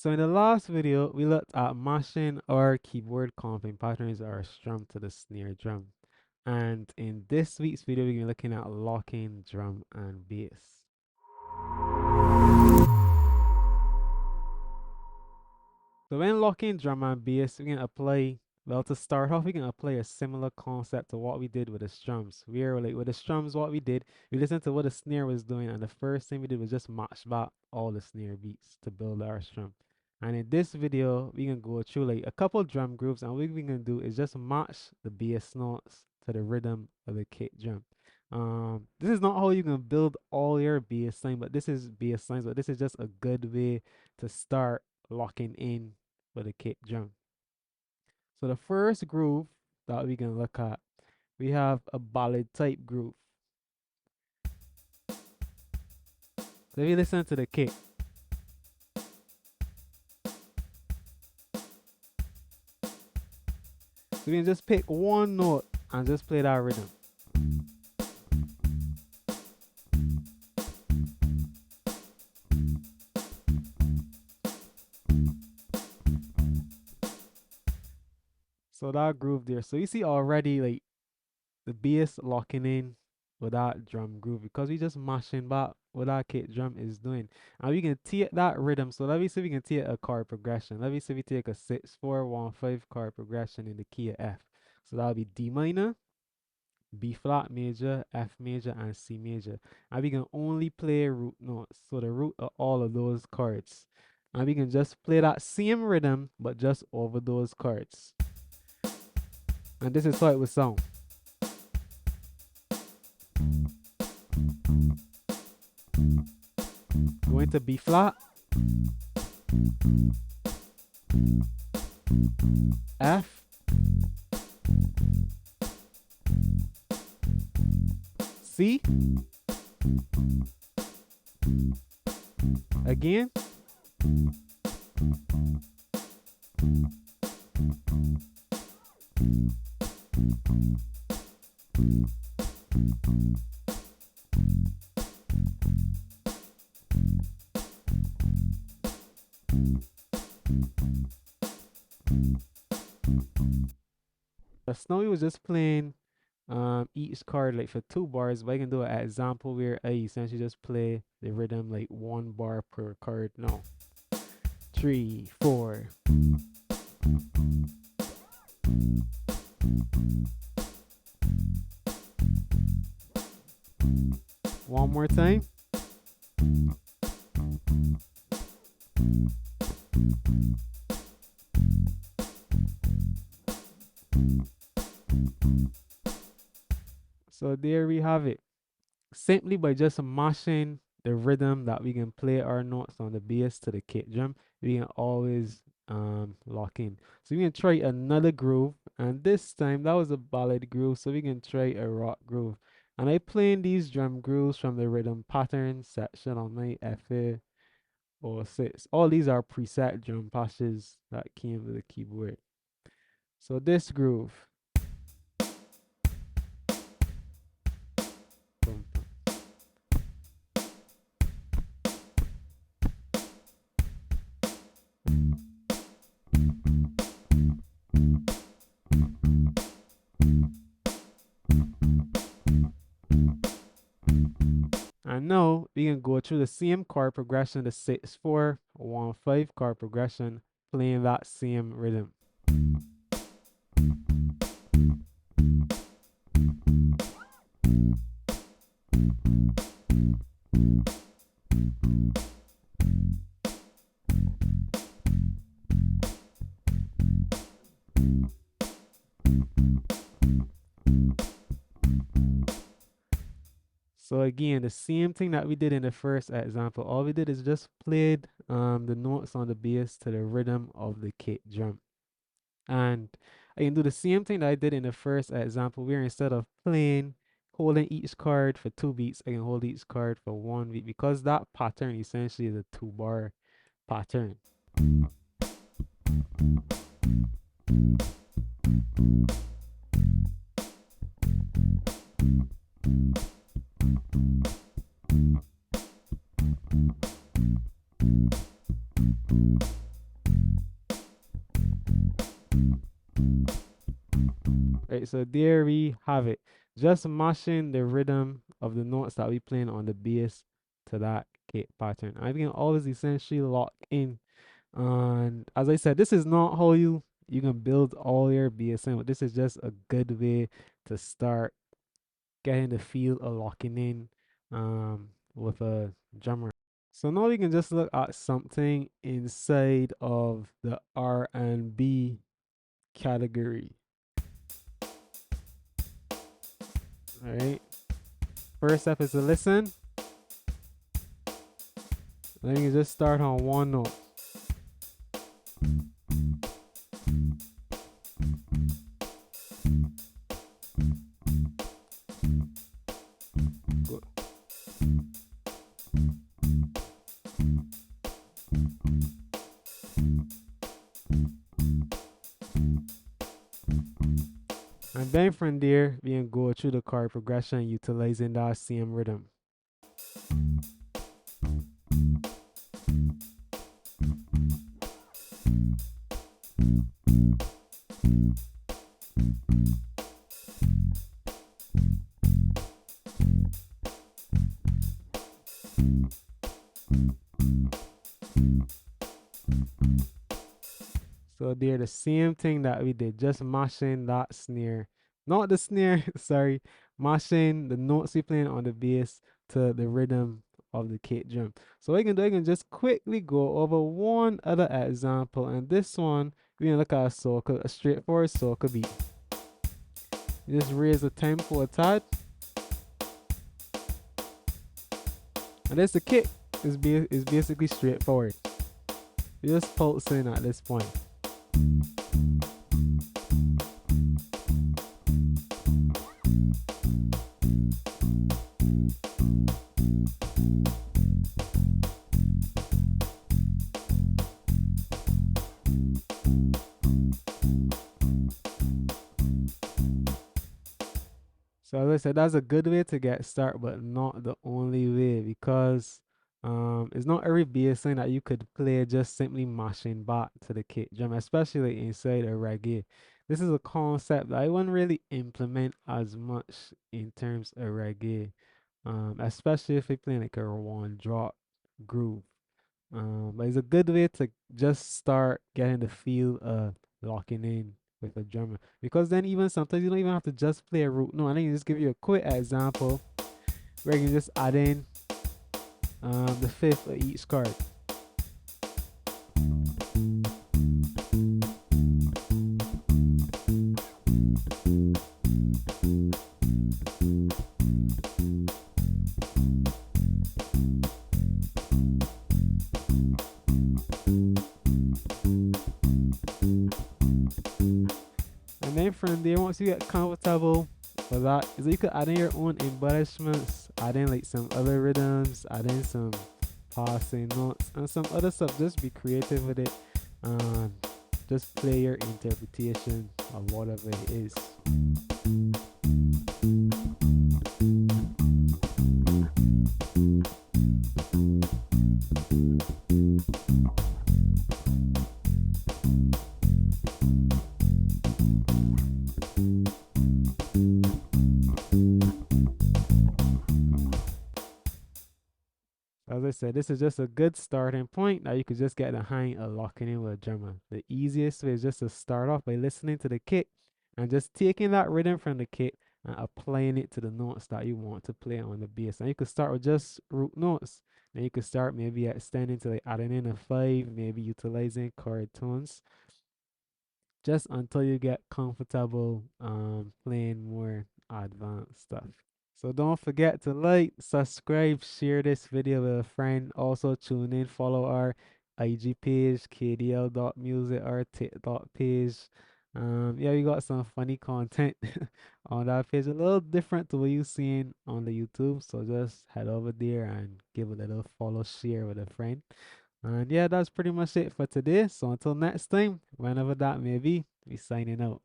So in the last video, we looked at mashing our keyboard comping patterns or strum to the snare drum. And in this week's video, we're looking at locking drum and bass. So when locking drum and bass, we can apply, well, to start off, we can apply a similar concept to what we did with the strums. With the strums, what we did, we listened to what the snare was doing, and the first thing we did was just match back all the snare beats to build our strum. And in this video, we can go through like a couple drum groups, and what we can do is just match the bass notes to the rhythm of the kick drum. This is not how you can build all your bass lines, but this is just a good way to start locking in with a kick drum. So the first groove that we can look at, we have a ballad type groove. So if you listen to the kick, so we can just pick one note and just play that rhythm. So that groove there. So you see already like the bass locking in with that drum groove because we just mashing back what that kick drum is doing. And we can take that rhythm. So let me see if we can take a chord progression. Let me see if we take a 6-4-1-5 chord progression in the key of F. So that'll be D minor, B flat major, F major, and C major. And we can only play root notes. So the root of all of those chords. And we can just play that same rhythm but just over those chords. And this is how it would sound. Going to B flat, F, C, again, the Snowy was just playing each card like for 2 bars, but I can do an example where I essentially just play the rhythm like 1 bar per card. No. 3, 4. One more time. So there we have it. Simply by just mashing the rhythm that we can play our notes on the bass to the kick drum, we can always lock in. So we can try another groove, and this time that was a ballad groove, so we can try a rock groove. And I playing these drum grooves from the rhythm pattern section on my FA06. All these are preset drum patches that came with the keyboard. So this groove. Boom. And now we can go through the same chord progression, the 6-4-1-5 chord progression, playing that same rhythm. So again, the same thing that we did in the first example. All we did is just played the notes on the bass to the rhythm of the kick drum. And I can do the same thing that I did in the first example, where instead of holding each card for 2 beats, I can hold each card for 1 beat, because that pattern essentially is a 2-bar pattern. Right, so there we have it. Just matching the rhythm of the notes that we playing on the bass to that kick pattern. I can always essentially lock in. And as I said, this is not how you can build all your BSM. But this is just a good way to start getting the feel of locking in with a drummer. So now we can just look at something inside of the R&B category. All right. First step is to listen. Then you can just start on one note. Good. And then from there, we can go through the chord progression utilizing that same rhythm. So they're the same thing that we did, just mashing that snare. Not the snare, sorry, mashing the notes we playing on the bass to the rhythm of the kick drum. So what you can do, you can just quickly go over one other example. And this one, we're gonna look at a straightforward soca beat. You just raise the tempo a tad. And this the kick is basically straightforward. You're just pulsing at this point. So as I said, that's a good way to get started, but not the only way because it's not every bass line that you could play just simply mashing back to the kick drum, especially inside a reggae. This is a concept that I wouldn't really implement as much in terms of reggae, especially if you're playing like a one drop groove. But it's a good way to just start getting the feel of locking in with a drummer. Because then even sometimes you don't even have to just play a root note. I think just give you a quick example where you can just add in the fifth of each chord. And then from there, once you get comfortable with that, is you could add in your own embellishments, add in like some other rhythms, add in some passing notes and some other stuff. Just be creative with it and just play your interpretation of whatever it is. As I said, this is just a good starting point that you could just get the hang of locking in with a drummer. The easiest way is just to start off by listening to the kick and just taking that rhythm from the kick and applying it to the notes that you want to play on the bass. And you could start with just root notes. Then you could start maybe extending to like adding in a five, maybe utilizing chord tones, just until you get comfortable playing more advanced stuff. So don't forget to like, subscribe, share this video with a friend. Also tune in, follow our IG page, KDL.music, our TikTok page. Yeah, we got some funny content on that page, a little different to what you've seen on the YouTube. So just head over there and give a little follow, share with a friend. And yeah, that's pretty much it for today. So until next time, whenever that may be, we signing out.